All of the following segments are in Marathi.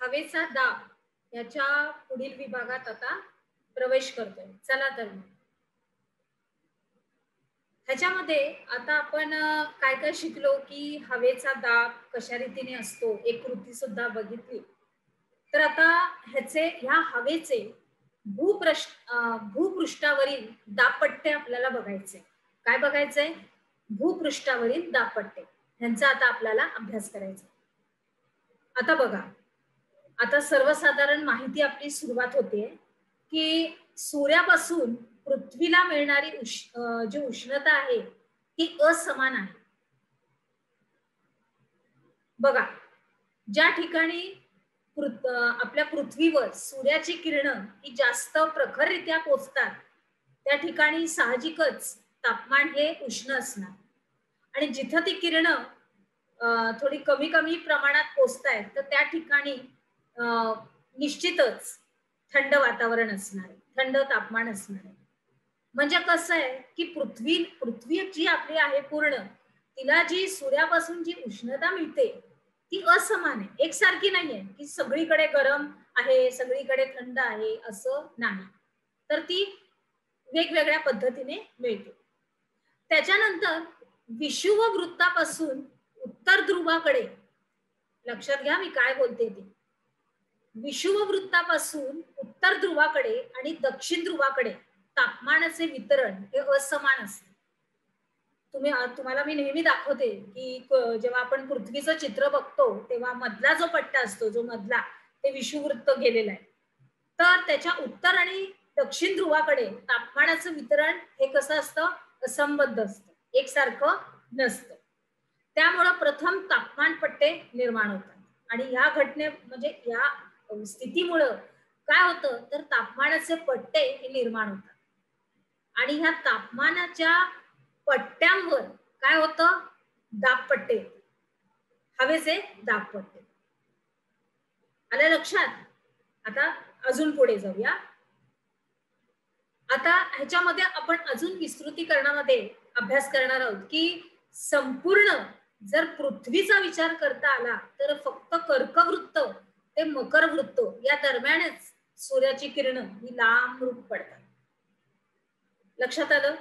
हवेचा दाब याच्या पुढील विभागात आता प्रवेश करतोय. चला तर ह्याच्यामध्ये आता आपण काय काय शिकलो की हवेचा दाब कशा रीतीने असतो, एक कृती सुद्धा बघितली. तर आता ह्या हवेचे भूपृष्ठावरील दाबपट्टे आपल्याला बघायचे. काय बघायचंय? भूपृष्ठावरील दाबपट्टे ह्यांचा आता आपल्याला अभ्यास करायचा. आता बघा, आता सर्वसाधारण माहिती आपली सुरुवात होते की सूर्यापासून पृथ्वीला मिळणारी जी उष्णता आहे ती असमान आहे. बघा, ज्या ठिकाणी आपल्या पृथ्वीवर सूर्याची किरणं ही जास्त प्रखररित्या पोचतात त्या ठिकाणी साहजिकच तापमान हे उष्ण असणार आणि जिथं ती किरणं थोडी कमी कमी प्रमाणात पोचतायत तर त्या ठिकाणी निश्चितच थंड वातावरण असणार आहे, थंड तापमान असणार आहे. म्हणजे कसं आहे की पृथ्वी जी आपली आहे पूर्ण, तिला जी सूर्यापासून जी उष्णता मिळते ती असमान आहे, एकसारखी नाहीये की सगळीकडे गरम आहे सगळीकडे थंड आहे असं नाही. तर ती वेगवेगळ्या पद्धतीने मिळते. त्याच्यानंतर विषुववृत्तापासून उत्तर ध्रुवाकडे, लक्षात घ्या मी काय बोलते ते, विषुववृत्तापासून उत्तर ध्रुवाकडे आणि दक्षिण ध्रुवाकडे तापमानाचे वितरण हे असमान असते. तुम्हाला मी नेहमी दाखवते की जेव्हा आपण पृथ्वीचं चित्र बघतो तेव्हा मधला जो पट्टा असतो, जो मधला, ते विषुववृत्त गेलेला आहे. तर त्याच्या उत्तर आणि दक्षिण ध्रुवाकडे तापमानाचं वितरण हे कसं असतं? असंबद्ध असतं, एकसारखं नसतं. त्यामुळं प्रथम तापमान पट्टे निर्माण होतात आणि या म्हणजे या स्थितीमुळं काय होतं तर तापमानाचे पट्टे हे निर्माण होतात आणि ह्या तापमानाच्या पट्ट्यांवर काय होतं? दाबपट्टे, हवेचे दाबपट्टे. आलं लक्षात? आता अजून पुढे जाऊया. आता ह्याच्यामध्ये आपण अजून विस्तृतीकरणामध्ये अभ्यास करणार आहोत की संपूर्ण जर पृथ्वीचा विचार करता आला तर फक्त कर्कवृत्त ते मकरवृत्त या दरम्यानच सूर्याची किरणं ही लांब रूप पडतात. लक्षात आलं?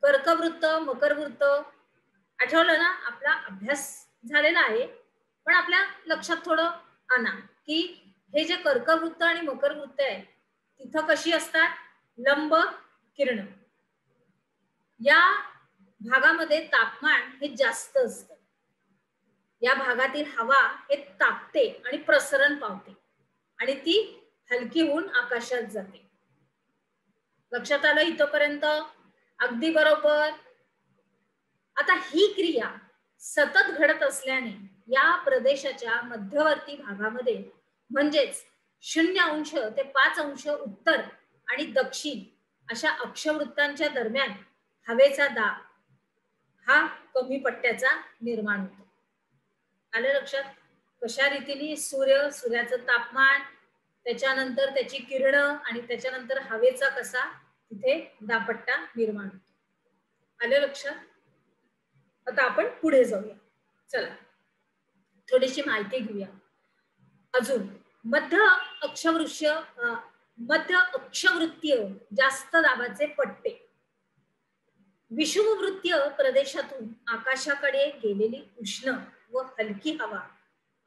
कर्कवृत्त, मकरवृत्त आठवलं ना? आपला अभ्यास झालेला आहे, पण आपल्या लक्षात थोडं आणा की हे जे कर्कवृत्त आणि मकरवृत्त आहे तिथं कशी असतात? लंब किरण. या भागामध्ये तापमान हे जास्त असतं. या भागातील हवा हे तापते आणि प्रसरण पावते आणि ती हलकी होऊन आकाशात जाते. लक्षात आलं इथपर्यंत? अगदी बरोबर. आता ही क्रिया सतत घडत असल्याने या प्रदेशाच्या मध्यवर्ती भागामध्ये म्हणजेच 0° ते 5° उत्तर आणि दक्षिण अशा अक्षवृत्तांच्या दरम्यान हवेचा दाब हा कमी पट्ट्याचा निर्माण होतो. आलं लक्षात? कशा रीतीने सूर्याचं तापमान, त्याच्यानंतर त्याची किरणं आणि त्याच्यानंतर हवेचा कसा तिथे दाबपट्टा निर्माण होतो. आलं लक्षात? आता आपण पुढे जाऊया. चला थोडीशी माहिती घेऊया अजून. मध्य अक्षवृत्तीय जास्त दाबाचे पट्टे. विषुववृत्तीय प्रदेशातून आकाशाकडे गेलेली उष्ण व हलकी हवा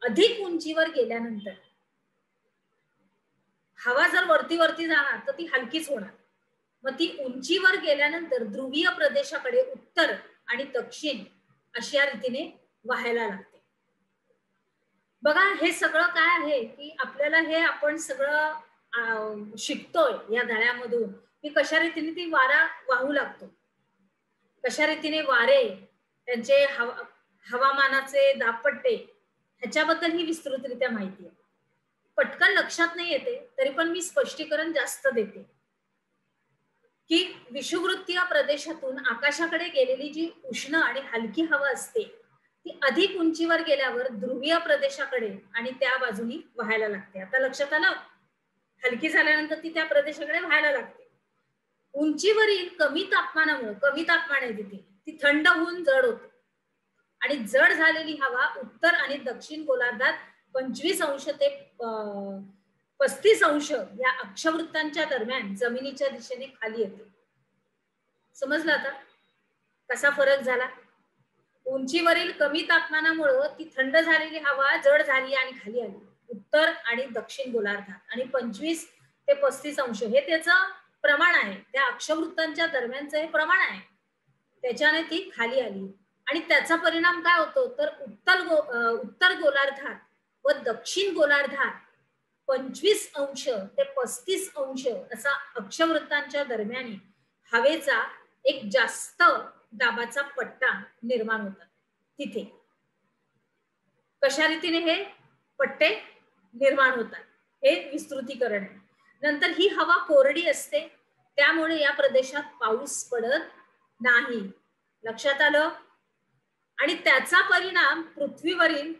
अधिक उंचीवर गेल्यानंतर, हवा जर वरती जाणार तर ती हलकीच होणार, मग ती उंचीवर गेल्यानंतर ध्रुवीय प्रदेशाकडे उत्तर आणि दक्षिण अशा रीतीने वाहायला लागते. बघा हे सगळं काय आहे की आपल्याला हे आपण सगळं शिकतोय या धड्यामधून की कशा रीतीने ती वारा वाहू लागतो, कशा रीतीने वारे, त्यांचे हवामानाचे दाबपट्टे, ह्याच्याबद्दल ही विस्तृतरित्या माहिती आहे. पटकन लक्षात नाही येते तरी पण मी स्पष्टीकरण जास्त देते की विषुववृत्तीय प्रदेशातून आकाशाकडे गेलेली जी उष्ण आणि हलकी हवा असते ती अधिक उंचीवर गेल्यावर ध्रुवीय प्रदेशाकडे आणि त्या बाजूनी वाहायला लागते. आता लक्षात आलं? हलकी झाल्यानंतर ती त्या प्रदेशाकडे वाहायला लागते. उंचीवरील कमी तापमानामुळे, कमी तापमान आहे तिथे, ती थंड होऊन जड होते आणि जड झालेली हवा उत्तर आणि दक्षिण गोलार्धात 25 अंश ते 35 अंश या अक्षवृत्तांच्या दरम्यान जमिनीच्या दिशेने खाली येते. समजलं आता कसा फरक झाला? उंचीवरील कमी तापमानामुळे ती थंड झालेली हवा जड झाली आणि खाली आली उत्तर आणि दक्षिण गोलार्धात. आणि 25 ते 35 अंश हे त्याचं प्रमाण आहे, त्या अक्षवृत्तांच्या दरम्यानचं हे प्रमाण आहे, त्याच्याने ती खाली आली. आणि त्याचा परिणाम काय होतो तर उत्तर गोलार्धात व दक्षिण गोलार्धात 25 अंश ते 35 अंश असा अक्षवृत्तांच्या दरम्यान हवेचा एक जास्त दाबाचा पट्टा निर्माण होतात. तिथे कशा रीतीने हे पट्टे निर्माण होतात हे विस्तृतीकरण आहे. नंतर ही हवा कोरडी असते, त्यामुळे या प्रदेशात पाऊस पडत नाही. लक्षात आलं? आणि त्याचा परिणाम पृथ्वीवरील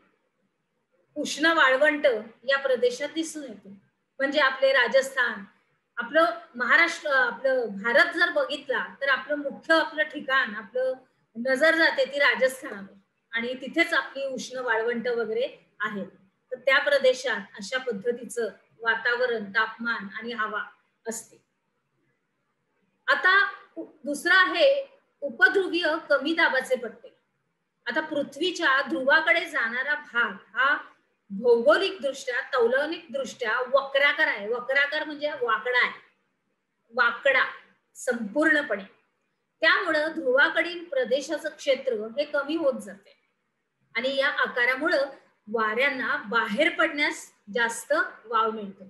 उष्ण वाळवंट या प्रदेशात दिसून येतो. म्हणजे आपले राजस्थान, आपलं महाराष्ट्र, आपलं भारत जर बघितला तर आपलं मुख्य आपलं ठिकाण, आपलं नजर जाते ती राजस्थानावर आणि तिथेच आपली उष्ण वाळवंट वगैरे आहेत. तर त्या प्रदेशात अशा पद्धतीचं वातावरण, तापमान आणि हवा असते. आता दुसरा आहे उपध्रुवीय कमी दाबाचे पट्टे. आता पृथ्वीच्या ध्रुवाकडे जाणारा भाग हा भौगोलिक दृष्ट्या, तौलनिक दृष्ट्या वक्राकार आहे. वक्राकार म्हणजे वाकडा आहे, वाकडा संपूर्णपणे. त्यामुळं ध्रुवाकडील प्रदेशाचं क्षेत्र हे कमी होत जाते आणि या आकारामुळं वाऱ्यांना बाहेर पडण्यास जास्त वाव मिळतो.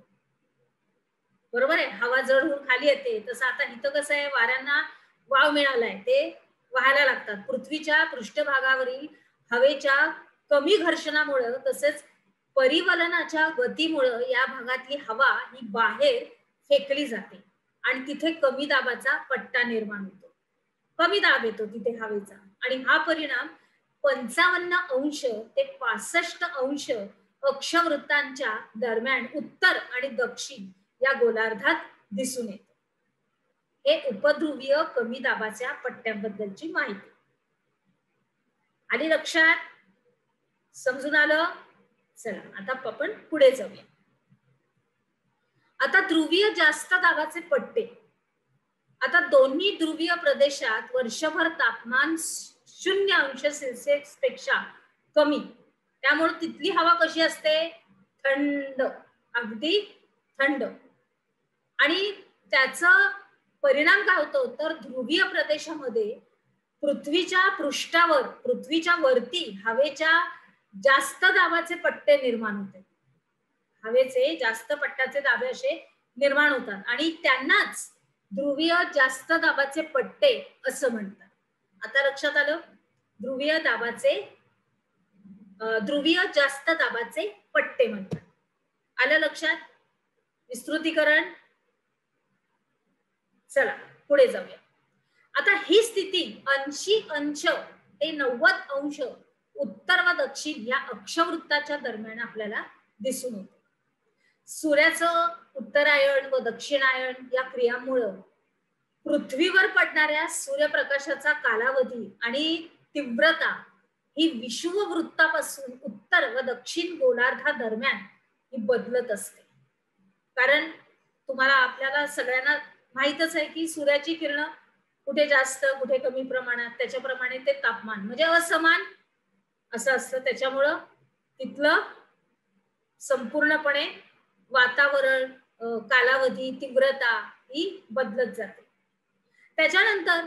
बरोबर आहे? हवा जड होऊन खाली येते, तसं आता इथं कसं आहे, वाऱ्यांना वाव मिळालाय, ते व्हायला लागतात. पृथ्वीच्या पृष्ठभागावरील हवेच्या कमी घर्षणामुळे तसेच परिवलनाच्या गतीमुळे या भागातली हवा ही बाहेर फेकली जाते आणि तिथे कमी दाबाचा पट्टा निर्माण होतो, कमी दाब येतो तिथे हवेचा. आणि हा परिणाम 55 अंश ते 65 अंश अक्षवृत्तांच्या दरम्यान उत्तर आणि दक्षिण या गोलार्धात दिसून येतो. हे उपध्रुवीय कमी दाबाच्या पट्ट्यांबद्दलची माहिती आली लक्षात? समजून आलं? चला आता आपण पुढे जाऊया. आता ध्रुवीय जास्त दाबाचे पट्टे. आता दोन्ही ध्रुवीय प्रदेशात वर्षभर तापमान 0 अंश सेल्सिअस पेक्षा कमी, त्यामुळे तिथली हवा कशी असते? थंड, अगदी थंड. आणि त्याचा परिणाम काय होतो तर ध्रुवीय प्रदेशामध्ये पृथ्वीच्या पृष्ठावर, पृथ्वीच्या वरती हवेच्या जास्त दाबाचे पट्टे निर्माण होते. हवेचे जास्त पट्ट्याचे दाबे असे निर्माण होतात आणि त्यांनाच ध्रुवीय जास्त दाबाचे पट्टे असं म्हणतात. आता लक्षात आलं? ध्रुवीय जास्त दाबाचे पट्टे म्हणतात. आलं लक्षात? विस्तृतीकरण. चला पुढे जाऊया. आता ही स्थिती 80 अंश ते 90 अंश उत्तर व दक्षिण या अक्षवृत्ताच्या दरम्यान आपल्याला दिसून येते. सूर्याचं उत्तरायण व दक्षिणायन या क्रियांमुळे पृथ्वीवर पडणाऱ्या सूर्यप्रकाशाचा कालावधी आणि तीव्रता ही विषुववृत्तापासून उत्तर व दक्षिण गोलार्धादरम्यान ही बदलत असते. कारण तुम्हाला, आपल्याला सगळ्यांना माहितच आहे की सूर्याची किरण कुठे जास्त कुठे कमी प्रमाणात, त्याच्याप्रमाणे ते तापमान म्हणजे असमान असं असतं. त्याच्यामुळं तिथलं संपूर्णपणे वातावरण, कालावधी, तीव्रता ही बदलत जाते. त्याच्यानंतर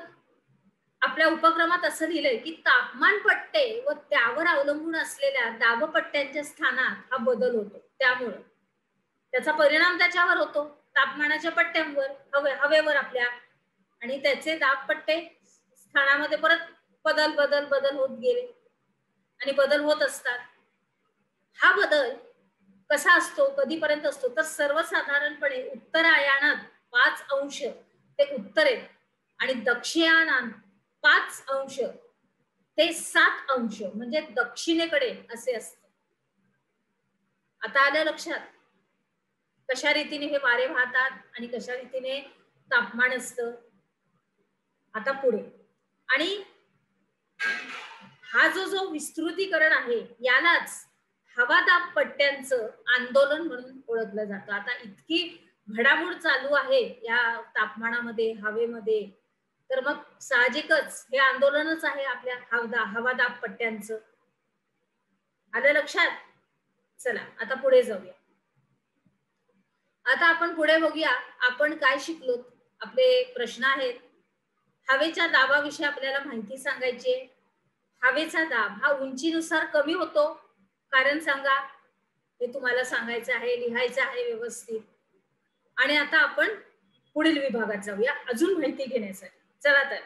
आपल्या उपक्रमात असं लिहिलंय की तापमान पट्टे व त्यावर अवलंबून असलेल्या दाबपट्ट्यांच्या स्थानात हा बदल होतो. त्यामुळे त्याचा परिणाम त्याच्यावर होतो, तापमानाच्या पट्ट्यांवर, हवेवर आपल्या, आणि त्याचे दाबपट्टे स्थानामध्ये परत बदल होत गेले आणि बदल होत असतात. हा बदल कसा असतो, कधीपर्यंत असतो तर सर्वसाधारणपणे उत्तरायणात 5 अंश ते उत्तरेत आणि दक्षिणायनात 5 अंश ते 7 अंश म्हणजे दक्षिणेकडे असे असते. आता आलं लक्षात कशा रीतीने हे वारे वाहतात आणि कशा रीतीने तापमान असतं. आता पुढे, आणि हा जो विस्तृतीकरण आहे यालाच हवादाब पट्ट्यांचं आंदोलन म्हणून ओळखलं जातं. आता इतकी घडामोड चालू आहे या तापमानामध्ये, हवेमध्ये, तर मग साहजिकच हे आंदोलनच आहे आपल्या हवादाब पट्ट्यांचं. आलं लक्षात? चला आता पुढे जाऊया. आता आपण पुढे बघूया आपण काय शिकलो. आपले प्रश्न आहेत. हवेच्या दाबाविषयी आपल्याला माहिती सांगायची आहे. हवेचा दाब हा उंचीनुसार कमी होतो. कारण सांगा. हे तुम्हाला सांगायचं आहे, लिहायचं आहे व्यवस्थित. आणि आता आपण पुढील विभागात जाऊया अजून माहिती घेण्यासाठी. चला तर